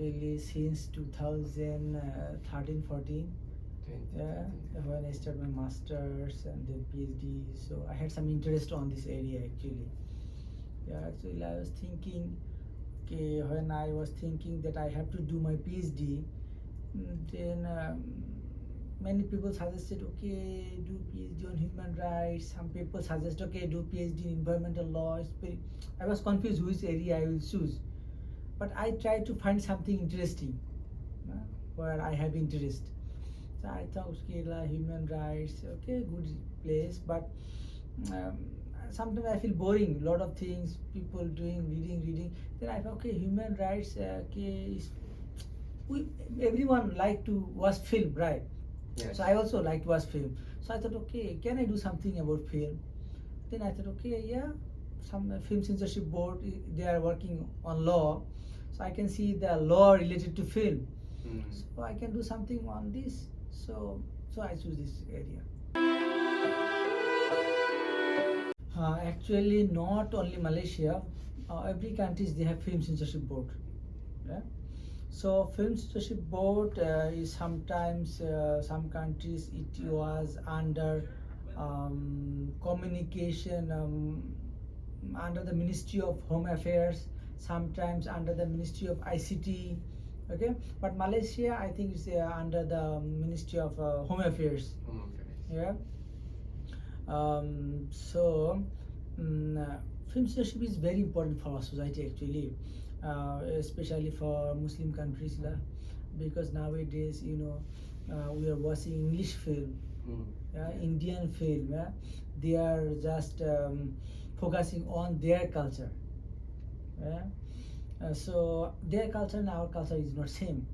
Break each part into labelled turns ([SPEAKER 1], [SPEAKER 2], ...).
[SPEAKER 1] actually since 2013-14. Yeah, when I started my masters and then PhD, so I had some interest on this area actually. Yeah, actually I was thinking, okay, when I was thinking that I have to do my PhD, then many people suggested, okay, do PhD on human rights. Some people suggest, okay, do PhD in environmental law. I was confused which area I will choose, but I tried to find something interesting where I have interest. So I thought, okay, human rights, okay, good place, but sometimes I feel boring. Lot of things, people doing, reading. Then I thought, okay, human rights, okay, everyone like to watch film, right? Yes. So I also like to watch film. So I thought, okay, can I do something about film? Then I thought, okay, yeah, some film censorship board, they are working on law, so I can see the law related to film. So I can do something on this. So I choose this area. Actually, not only Malaysia, every countries they have film censorship board. Yeah. So film censorship board is sometimes some countries it was under communication under the Ministry of Home Affairs, sometimes under the Ministry of ICT. Okay, but Malaysia I think is under the Ministry of Home Affairs. Yeah. Film censorship is very important for our society actually, especially for Muslim countries, because nowadays we are watching English film, Indian film. They are just focusing on their culture. So their culture and our culture is not same.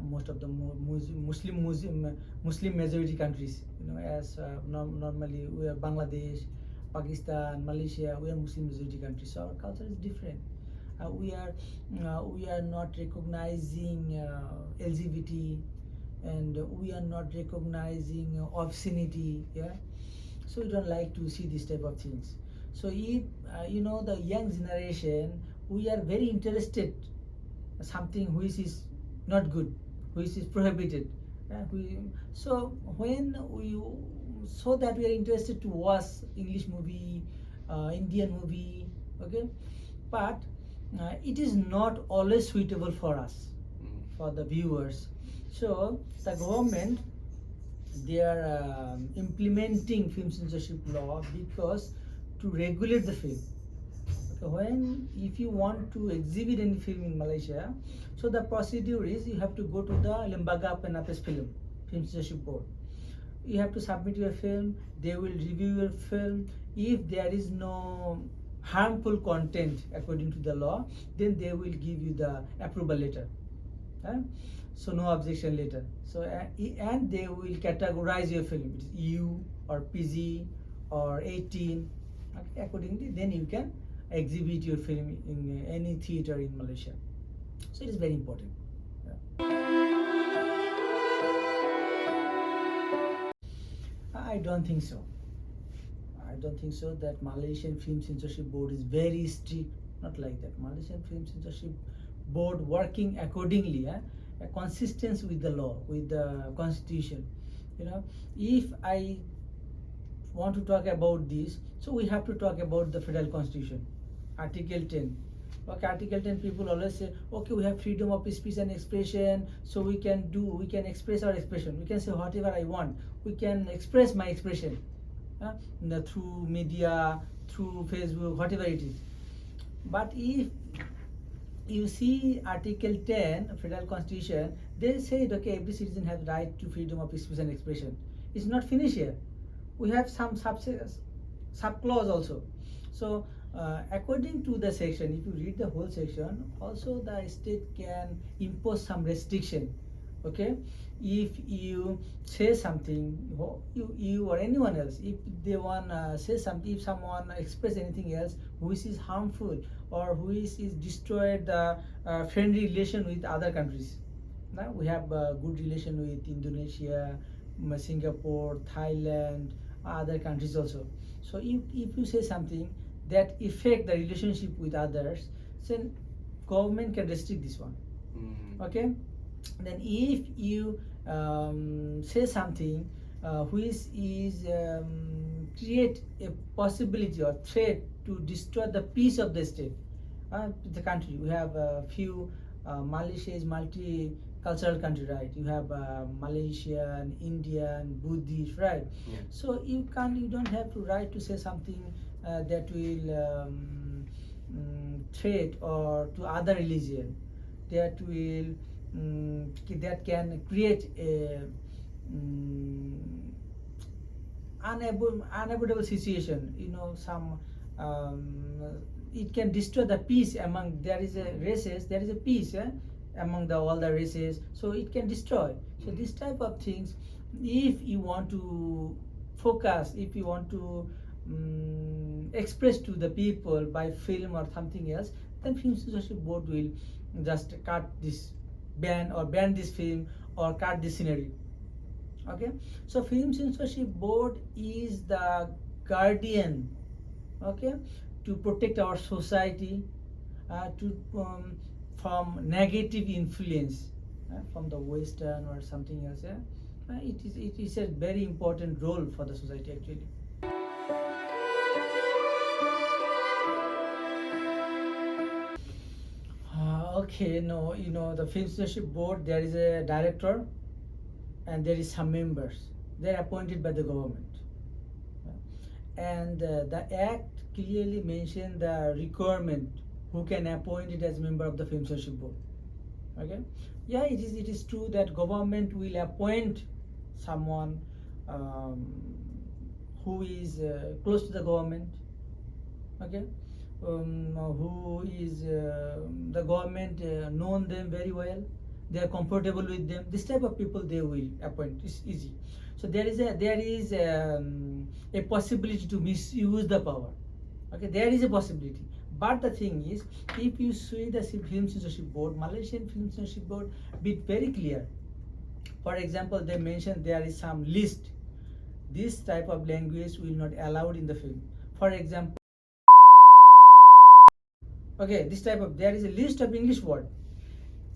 [SPEAKER 1] Most of the Muslim majority countries, as normally we are Bangladesh, Pakistan, Malaysia, we are Muslim majority countries, so our culture is different. We are not recognizing LGBT, and we are not recognizing obscenity. Yeah, so we don't like to see this type of things. So if the young generation, we are very interested something which is not good, which is prohibited. So that we are interested to watch English movie, Indian movie, okay, but it is not always suitable for us, for the viewers. So the government, they are implementing film censorship law because to regulate the film. If you want to exhibit any film in Malaysia, so the procedure is you have to go to the Lembaga Penapes Film Censorship Board. You have to submit your film. They will review your film. If there is no harmful content according to the law, then they will give you the approval letter. So no objection letter. So and they will categorize your film. It is EU or PG or 18. Okay, accordingly, then you can exhibit your film in any theater in Malaysia. So it is very important. I don't think so. I don't think so that Malaysian Film Censorship Board is very strict. Not like that. Malaysian Film Censorship Board working accordingly, consistent with the law, with the constitution. If I want to talk about this, so we have to talk about the Federal Constitution, Article 10. Okay, Article 10, people always say, okay, we have freedom of speech and expression, so we can express our expression. We can say whatever I want. We can express my expression through media, through Facebook, whatever it is. But if you see Article 10, Federal Constitution, they say, okay, every citizen has right to freedom of speech and expression. It's not finished here. We have some sub-clause also. So according to the section, if you read the whole section, also the state can impose some restriction. Okay, if you say something, you or anyone else, if they want say something, if someone express anything else which is harmful or which is destroyed the friendly relation with other countries. Now we have good relation with Indonesia, Singapore, Thailand, other countries also. So if you say something that affect the relationship with others, then government can restrict this one. Okay, then if you say something which is create a possibility or threat to destroy the peace of the state, the country. We have a few. Malaysia is multicultural country, right? You have Malaysian, Indian, Buddhist, right?
[SPEAKER 2] Yeah.
[SPEAKER 1] So you don't have to right to say something that will threat or to other religion, that will that can create a unavoidable situation. Some it can destroy the peace among. There is a races. There is a peace among all the races. So it can destroy. So this type of things, if you want to focus, if you want to express to the people by film or something else, then Film Censorship Board will just cut this, ban this film or cut this scenery. Okay, so Film Censorship Board is the guardian, okay, to protect our society from negative influence from the Western or something else. It is a very important role for the society actually. Okay, no, the Film Censorship Board, there is a director and there is some members. They're appointed by the government. And the act clearly mentioned the requirement who can appoint it as member of the Film Censorship Board. Okay, yeah, it is true that government will appoint someone who is close to the government. Okay, who is the government known them very well, they are comfortable with them. This type of people they will appoint. It's easy. So there is a possibility to misuse the power. Okay, there is a possibility. But the thing is, if you see the Film Censorship Board, Malaysian Film Censorship Board, be very clear. For example, they mentioned there is some list. This type of language will not allowed in the film. For example, okay, this type of, there is a list of English word.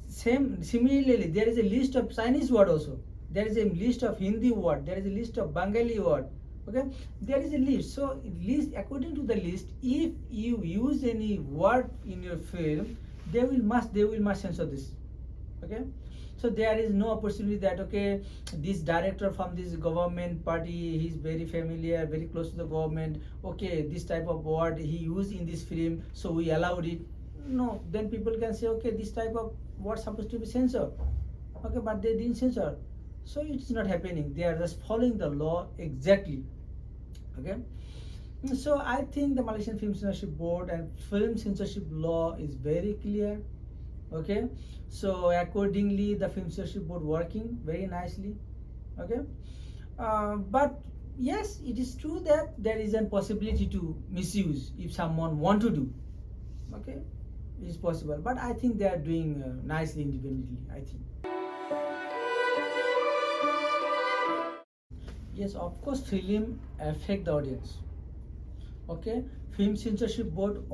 [SPEAKER 1] Similarly, there is a list of Chinese word also. There is a list of Hindi word. There is a list of Bengali word. Okay, there is a list. So list, according to the list, if you use any word in your film, they will must censor this. Okay, so there is no opportunity that, okay, this director from this government party, he is very familiar, very close to the government, okay, this type of word he used in this film, so we allowed it. No, then people can say, okay, this type of word supposed to be censored. Okay, but they didn't censor, so it's not happening. They are just following the law exactly. Okay, so I think the Malaysian Film Censorship Board and Film Censorship Law is very clear. Okay, so accordingly the Film Censorship Board working very nicely. Okay, but yes, it is true that there is a possibility to misuse if someone want to do. Okay, it is possible, but I think they are doing nicely independently, I think. Yes, of course, film affect the audience. Okay, Film Censorship Board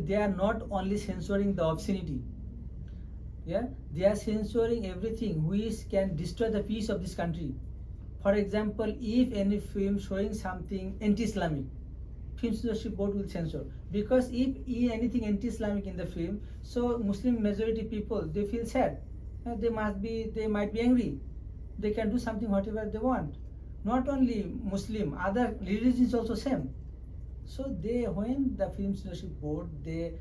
[SPEAKER 1] they are not only censoring the obscenity. Yeah, they are censoring everything which can destroy the peace of this country. For example, if any film showing something anti-Islamic, Film Censorship Board will censor, because if anything anti-Islamic in the film, so Muslim majority people, they feel sad, they might be angry, they can do something whatever they want. Not only Muslim, other religions also same. So when the Film Censorship Board, they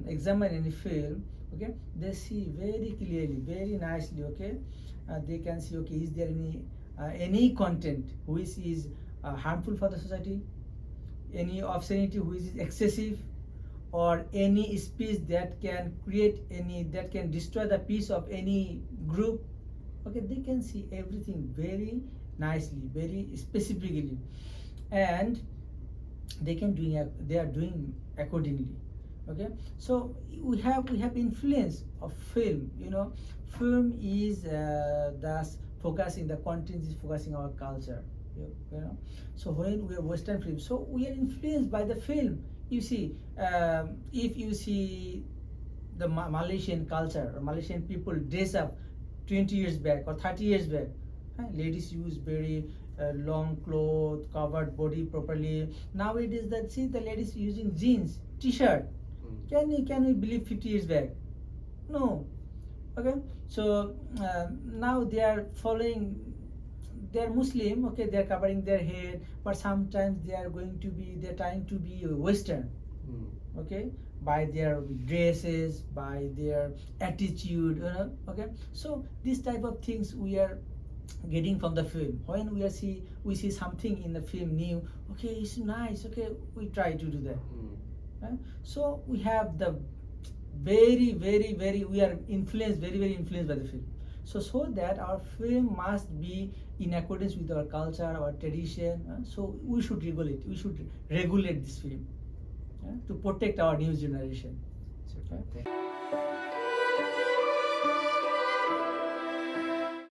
[SPEAKER 1] examine any film, okay, they see very clearly, very nicely, okay, they can see, okay, is there any content which is harmful for the society, any obscenity which is excessive, or any speech that can that can destroy the peace of any group. Okay, they can see everything very nicely, very specifically, and they are doing accordingly. Okay, so we have influence of film. Film is thus focusing, the content is focusing our culture. So when we are Western film, so we are influenced by the film. You see, if you see the Malaysian culture, or Malaysian people dress up 20 years back or 30 years back. Ladies use very long clothes, covered body properly. Nowadays, that see the ladies using jeans, t-shirt. Can we believe 50 years back? No. Okay. So now they are following. They are Muslim. Okay, they are covering their head, but sometimes they are they're trying to be Western. Okay, by their dresses, by their attitude, okay. So this type of things we are getting from the film. When we see something in the film new, okay, it's nice, okay, we try to do that. So we have the very we are influenced, very influenced by the film. So that our film must be in accordance with our culture, our tradition. So we should regulate this film to protect our new generation.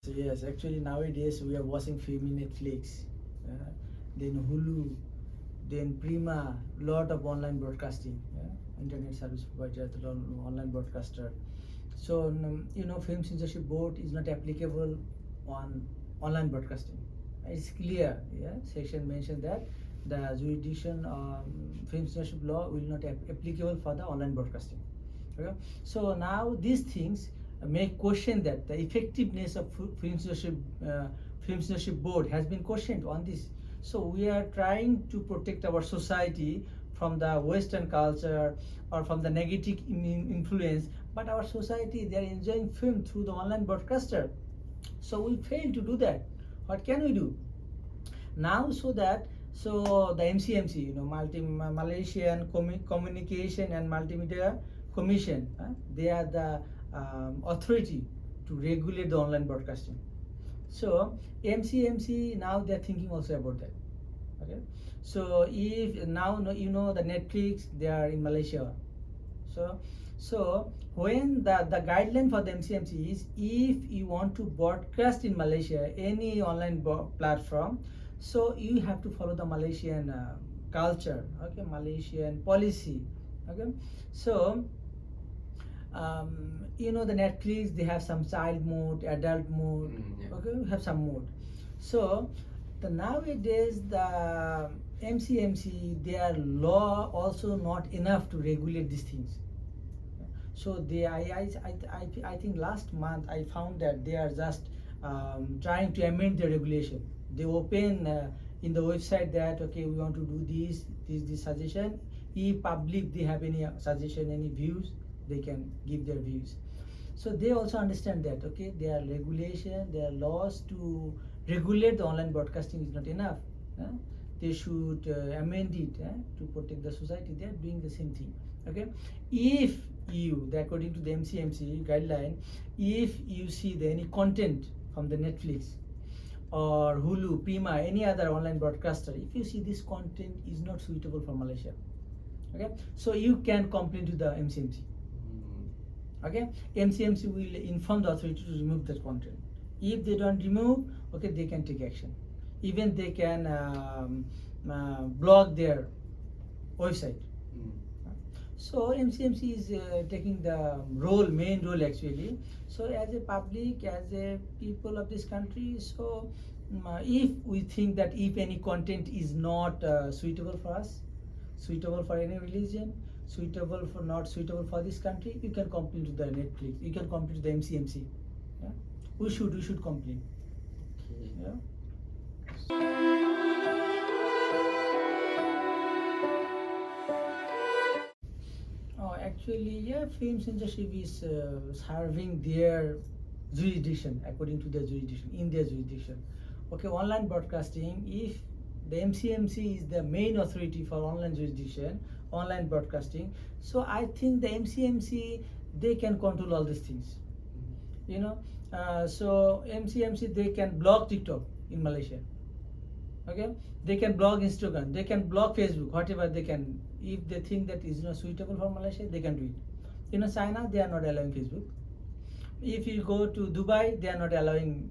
[SPEAKER 1] So yes, actually nowadays we are watching film in Netflix, then Hulu, then Prima, lot of online broadcasting, internet service provider, online broadcaster. So Film Censorship Board is not applicable on online broadcasting. It's clear. Section mentioned that the jurisdiction Film Censorship Law will not applicable for the online broadcasting. Okay? So now these things make question that the effectiveness of Film Censorship Board has been questioned on this. So we are trying to protect our society from the Western culture or from the negative influence, but our society, they are enjoying film through the online broadcaster. So we fail to do that. What can we do now? So the MCMC, Malaysian Communication and Multimedia Commission, they are the authority to regulate the online broadcasting. So MCMC now they are thinking also about that. Okay, so if now the Netflix, they are in Malaysia. So when the guideline for the MCMC is, if you want to broadcast in Malaysia any online platform, so you have to follow the Malaysian culture, okay, Malaysian policy. Okay, so the Netflix, they have some child mode, adult mode. Okay, we have some mode. So nowadays the MCMC, their law also not enough to regulate these things. So I think last month I found that they are just trying to amend the regulation. They open in the website that, okay, we want to do this suggestion. If public they have any suggestion, any views, they can give their views. So they also understand that, okay, their regulation, their laws to regulate the online broadcasting is not enough. They should amend it to protect the society. They are doing the same thing. Okay, if you, according to the MCMC guideline, if you see any content from the Netflix or Hulu, Prima, any other online broadcaster, if you see this content is not suitable for Malaysia, okay, so you can complain to the MCMC. Okay, MCMC will inform the authority to remove that content. If they don't remove, okay, they can take action. Even they can block their website. So MCMC is taking the main role actually. So as a public, as a people of this country, so if we think that if any content is not suitable for us, suitable for any religion, not suitable for this country, you can complain to the Netflix, you can complain to the MCMC. We should complain. Actually, film censorship is serving their jurisdiction, according to their jurisdiction, in their jurisdiction. Okay, online broadcasting, if the MCMC is the main authority for online jurisdiction, online broadcasting, so I think the MCMC, they can control all these things. So MCMC, they can block TikTok in Malaysia. Okay, they can block Instagram, they can block Facebook, whatever they can. If they think that is not suitable for Malaysia, they can do it. China, they are not allowing Facebook. If you go to Dubai, they are not allowing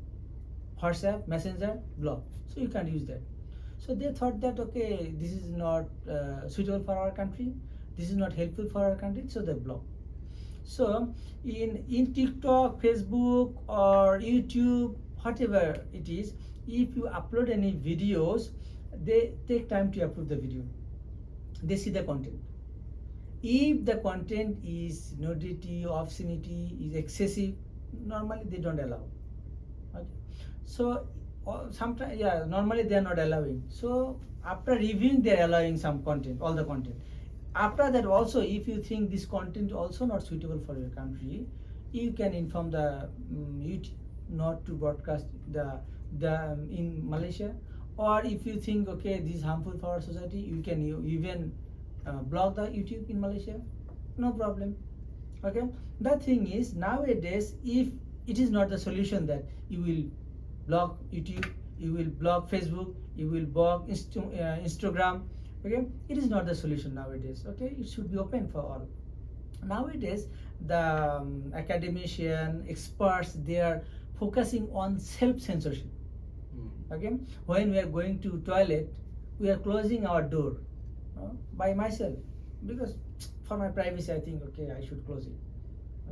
[SPEAKER 1] WhatsApp, Messenger, block. So you can't use that. So they thought that, okay, this is not suitable for our country, this is not helpful for our country, so they block. So in TikTok, Facebook, or YouTube, whatever it is, if you upload any videos, they take time to upload the video. They see the content. If the content is nudity, obscenity, is excessive, normally they don't allow. Okay. So sometimes, yeah, normally they are not allowing. So after reviewing, they are allowing some content, all the content. After that, also, if you think this content also not suitable for your country, you can inform the YouTube not to broadcast the in Malaysia. Or if you think, okay, this is harmful for our society, you can even block the YouTube in Malaysia, no problem. Okay. The thing is, nowadays, if it is not the solution that you will block YouTube, you will block Facebook, you will block Instagram. Okay, it is not the solution nowadays. Okay, it should be open for all. Nowadays, the academician experts, they are focusing on self-censorship. Okay, when we are going to toilet, we are closing our door by myself, because for my privacy, I think, okay, I should close it.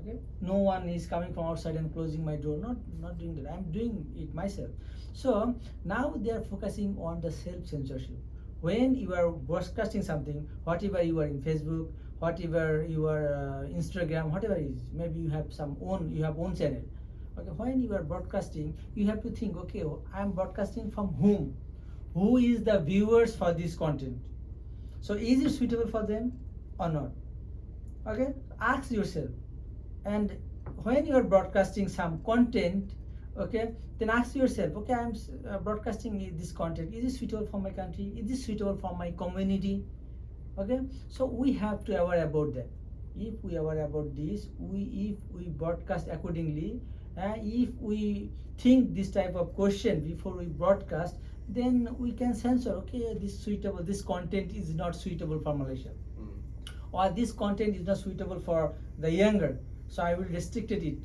[SPEAKER 1] Okay, no one is coming from outside and closing my door. Not doing that. I'm doing it myself. So now they are focusing on the self-censorship. When you are broadcasting something, whatever you are in Facebook, whatever you are Instagram, whatever it is, maybe you have own channel. Okay, when you are broadcasting, you have to think, okay, I'm broadcasting from whom? Who is the viewers for this content? So is it suitable for them or not? Okay, ask yourself. And when you are broadcasting some content, okay, then ask yourself, okay, I'm broadcasting this content. Is it suitable for my country? Is this suitable for my community? Okay, so we have to aware about that. If we aware about this, if we broadcast accordingly, if we think this type of question before we broadcast, then we can censor, okay, this content is not suitable for Malaysia, or this content is not suitable for the younger, so I will restrict it.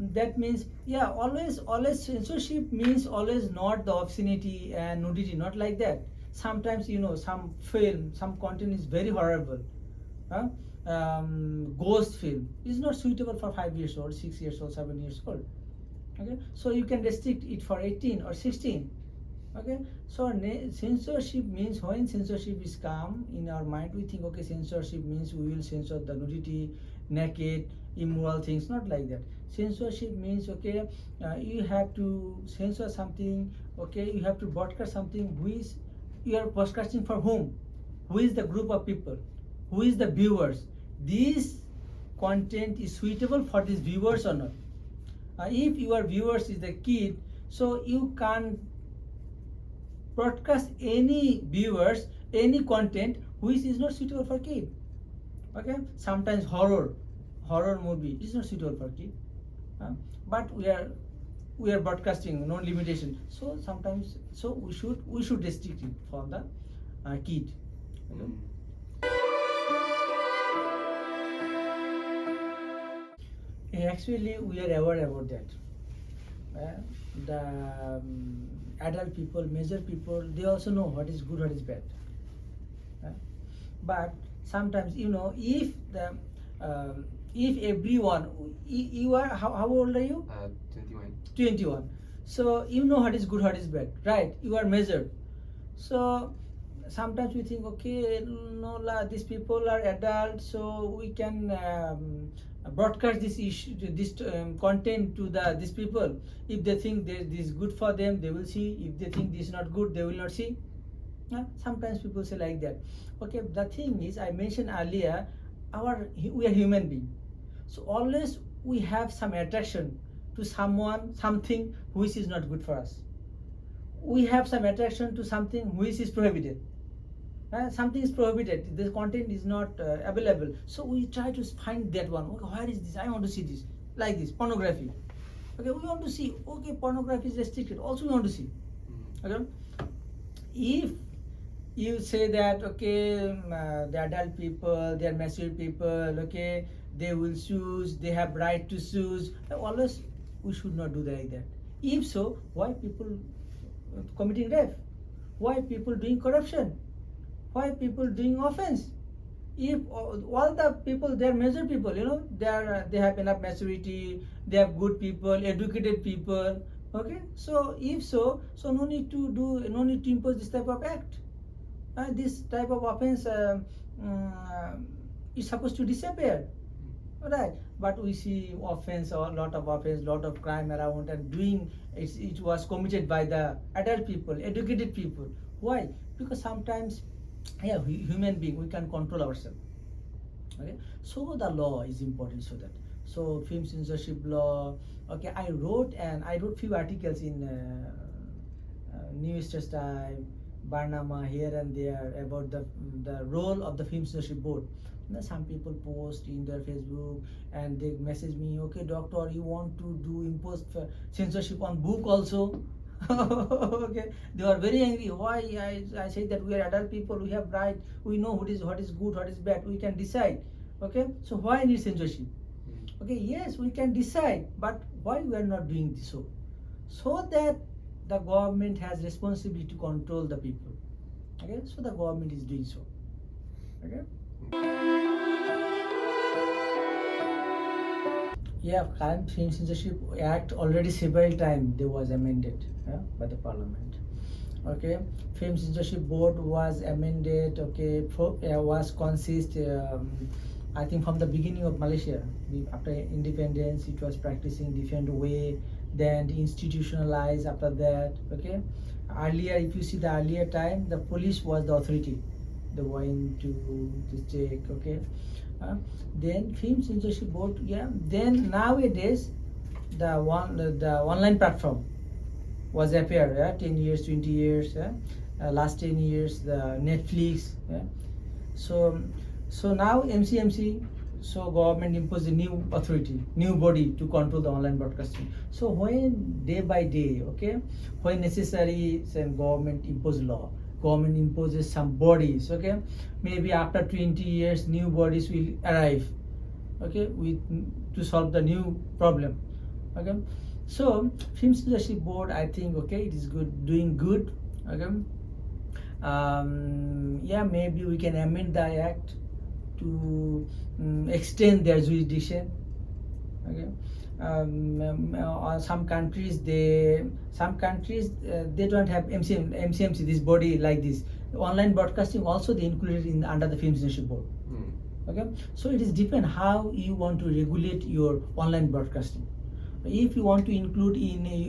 [SPEAKER 1] That means, yeah, always censorship means always not the obscenity and nudity, not like that. Sometimes, some film, some content is very horrible. Ghost film is not suitable for 5 years old, 6 years old, 7 years old. Okay, so you can restrict it for 18 or 16. Okay, so censorship means, when censorship is come in our mind, we think, okay, censorship means we will censor the nudity, naked, immoral things. Not like that. Censorship means, okay, you have to censor something. Okay, you have to broadcast something. You are broadcasting for whom? Who is the group of people? Who is the viewers? This content is suitable for these viewers or not? If your viewers is the kid, so you can't broadcast any viewers, any content which is not suitable for kid. Okay, sometimes horror movie is not suitable for kid, but we are broadcasting, no limitation. So sometimes, so we should restrict it for the kid. Okay? Actually, we are aware about that. The adult people, major people, they also know what is good, what is bad. But sometimes, if everyone, you are, how old are you?
[SPEAKER 2] 21.
[SPEAKER 1] 21. So you know what is good, what is bad, right? You are measured. So sometimes we think, okay, no, these people are adults, so we can broadcast this issue, this content to these people. If they think this is good for them, they will see. If they think this is not good, they will not see. Sometimes people say like that. Okay, the thing is, I mentioned earlier, we are human beings. So always we have some attraction to someone, something which is not good for us. We have some attraction to something which is prohibited. Something is prohibited, the content is not available, so we try to find that one. Okay, where is this? I want to see this. Like this, pornography. Okay, we want to see. Okay, pornography is restricted, also we want to see. Okay, if you say that, okay, the adult people, they are mature people, okay, they will choose, they have right to choose, always we should not do that like that. If so, why people committing rape? Why people doing corruption? Why people doing offense? If all the people, they are major people, they have enough maturity, they have good people, educated people. Okay, so if so no need to impose this type of act. This type of offense is supposed to disappear, right? But we see offense, or a lot of offense, lot of crime around, and it was committed by the adult people, educated people. Why? Because sometimes, yeah, human being, we can control ourselves. Okay, so the law is important. So film censorship law. Okay, I wrote few articles in New States Time, Barnama, here and there, about the role of the film censorship board. Some people post in their Facebook and they message me, okay, doctor, you want to do impose censorship on book also? Okay, they are very angry. Why? I say that we are adult people, we have right, we know what is good, what is bad, we can decide. Okay, so why need censorship? Okay, yes, we can decide, but why we are not doing this? So that the government has responsibility to control the people. Okay, so the government is doing so. Okay. Yeah, current Film Censorship Act already several times they was amended, by the Parliament. Okay, Film Censorship Board was amended. Okay, was consist. I think from the beginning of Malaysia, after independence, it was practicing different way. Then institutionalized after that. Okay, earlier, if you see the earlier time, the police was the authority. They went to check. Okay. Then Film Censorship Board, yeah. Then nowadays, the online platform was appear, 10 years, 20 years, last 10 years, the Netflix. So now MCMC, so government imposed a new authority, new body to control the online broadcasting. So when day by day, okay, when necessary, some government impose law, government imposes some bodies. Okay, maybe after 20 years new bodies will arrive, okay, to solve the new problem. Okay, so Film Censorship Board, I think, okay, it is doing good. Okay, yeah, maybe we can amend the act to extend their jurisdiction. Okay, some countries they don't have MCMC, this body like this. Online broadcasting also they included in under the Film Censorship Board. Okay, so it is depend how you want to regulate your online broadcasting. If you want to include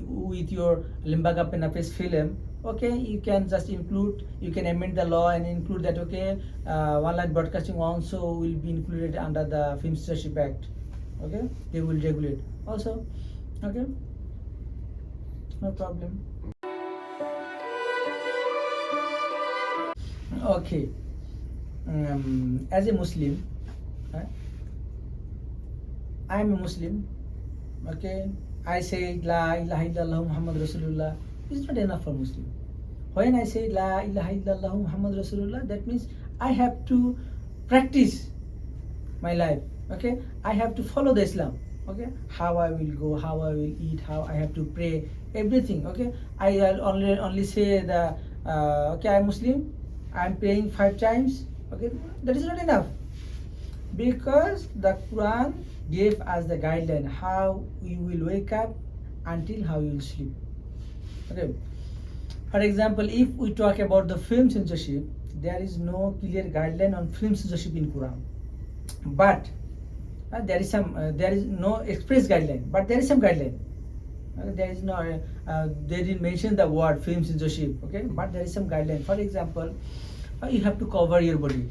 [SPEAKER 1] with your Limbaga Penapes film, okay, you can just include, you can amend the law and include that, okay, online broadcasting also will be included under the Film Censorship Act. Okay, they will regulate also. Okay, no problem. Okay, as a Muslim, I am a Muslim. Okay, I say La ilaha illallah Muhammad Rasulullah is not enough for Muslim. When I say La ilaha illallah Muhammad Rasulullah, that means I have to practice my life. Okay, I have to follow the Islam. Okay, how I will go, how I will eat, how I have to pray, everything. Okay, I only say the okay, I'm Muslim, I'm praying 5 times. Okay, that is not enough, because the Quran gave us the guideline how you will wake up until how you will sleep. Okay, for example, if we talk about the film censorship, there is no clear guideline on film censorship in Quran, but there is no express guideline, but there is some guideline. There is no they didn't mention the word film censorship. Okay, but there is some guideline. For example, you have to cover your body.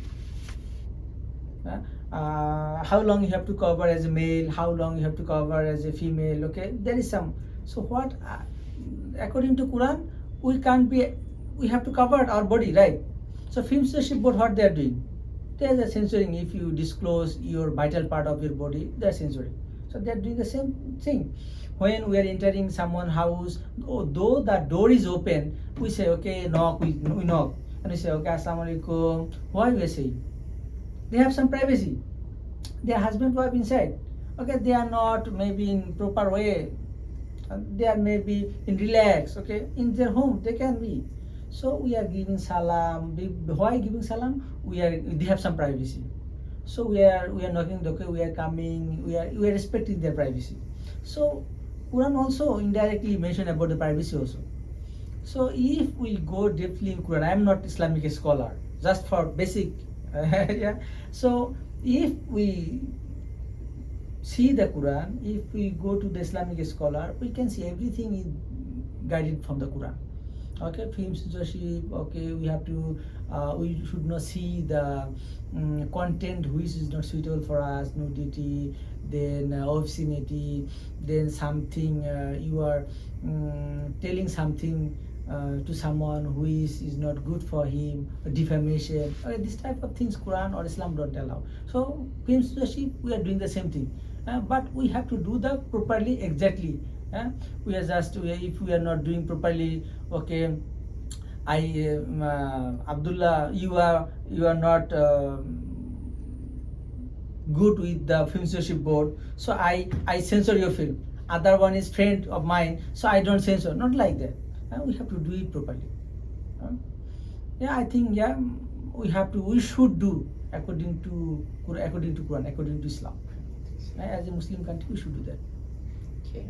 [SPEAKER 1] How long you have to cover as a male, how long you have to cover as a female. Okay, there is some. So what, according to Quran, we have to cover our body, right? So Film Censorship Board, what they are doing, they are censoring. If you disclose your vital part of your body, they are censoring. So they are doing the same thing. When we are entering someone's house, though the door is open, we say, okay, knock, we knock, and we say, okay, assalamu alaikum. Why we are saying? They have some privacy. Their husband, wife inside. Okay, they are not maybe in proper way. They are maybe in relax. Okay, in their home they can be. So we are giving salam. Why giving salam? They have some privacy. So we are knocking the door, we are coming, we are respecting their privacy. So Quran also indirectly mention about the privacy also. So if we go deeply in Quran, I am not Islamic scholar, just for basic, yeah. So if we see the Quran, if we go to the Islamic scholar, we can see everything is guided from the Quran. Okay, film censorship. Okay, we have to, we should not see the content which is not suitable for us, nudity, then obscenity, then something you are telling something to someone who is not good for him, defamation, this type of things Quran or Islam don't allow. So film censorship, we are doing the same thing, but we have to do the properly, exactly. We are just, if we are not doing properly, okay, Abdullah, you are not good with the film censorship board, so I censor your film. Other one is friend of mine, so I don't censor. Not like that. We have to do it properly. Yeah, I think, yeah, we should do according to Quran, according to Islam. As a Muslim country, we should do that.
[SPEAKER 2] Okay.